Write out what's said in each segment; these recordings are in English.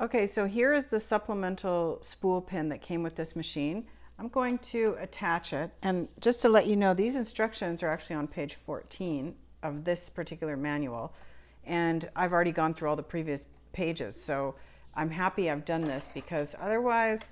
Okay, so here is the supplemental spool pin that came with this machine. I'm going to attach it, and just to let you know, these instructions are actually on page 14 of this particular manual, and I've already gone through all the previous pages, so I'm happy I've done this, because otherwise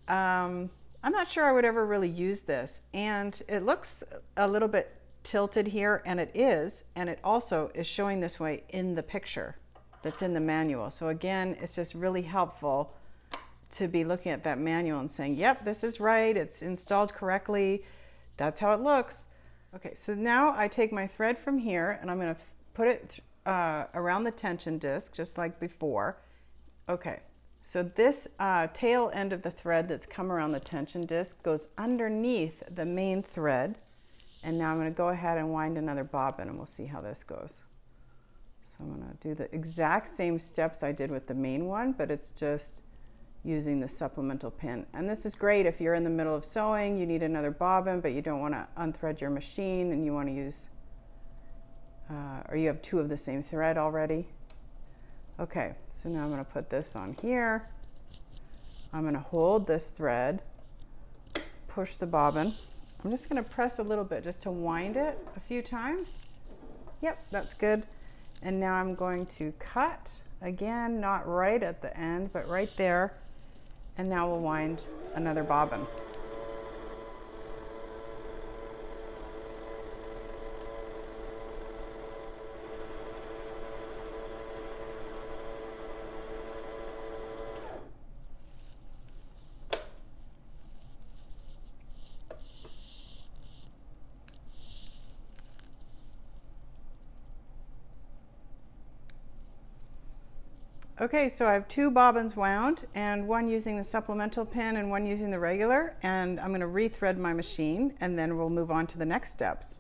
I'm not sure I would ever really use this. And it looks a little bit tilted here, and it is, and it also is showing this way in the picture that's in the manual. So again, it's just really helpful to be looking at that manual and saying, yep, this is right, it's installed correctly, that's how it looks. Okay, so now I take my thread from here and I'm going to put it around the tension disc just like before. Okay, so this tail end of the thread that's come around the tension disc goes underneath the main thread, and now I'm going to go ahead and wind another bobbin, and we'll see how this goes. So I'm going to do the exact same steps I did with the main one, but it's just using the supplemental pin. And this is great if you're in the middle of sewing, you need another bobbin, but you don't want to unthread your machine and you want to use, or you have two of the same thread already. Okay, so now I'm going to put this on here. I'm going to hold this thread, push the bobbin. I'm just going to press a little bit just to wind it a few times. Yep, that's good. And now I'm going to cut, again, not right at the end, but right there. And now we'll wind another bobbin. Okay, so I have two bobbins wound, and one using the supplemental pin and one using the regular, and I'm going to rethread my machine, and then we'll move on to the next steps.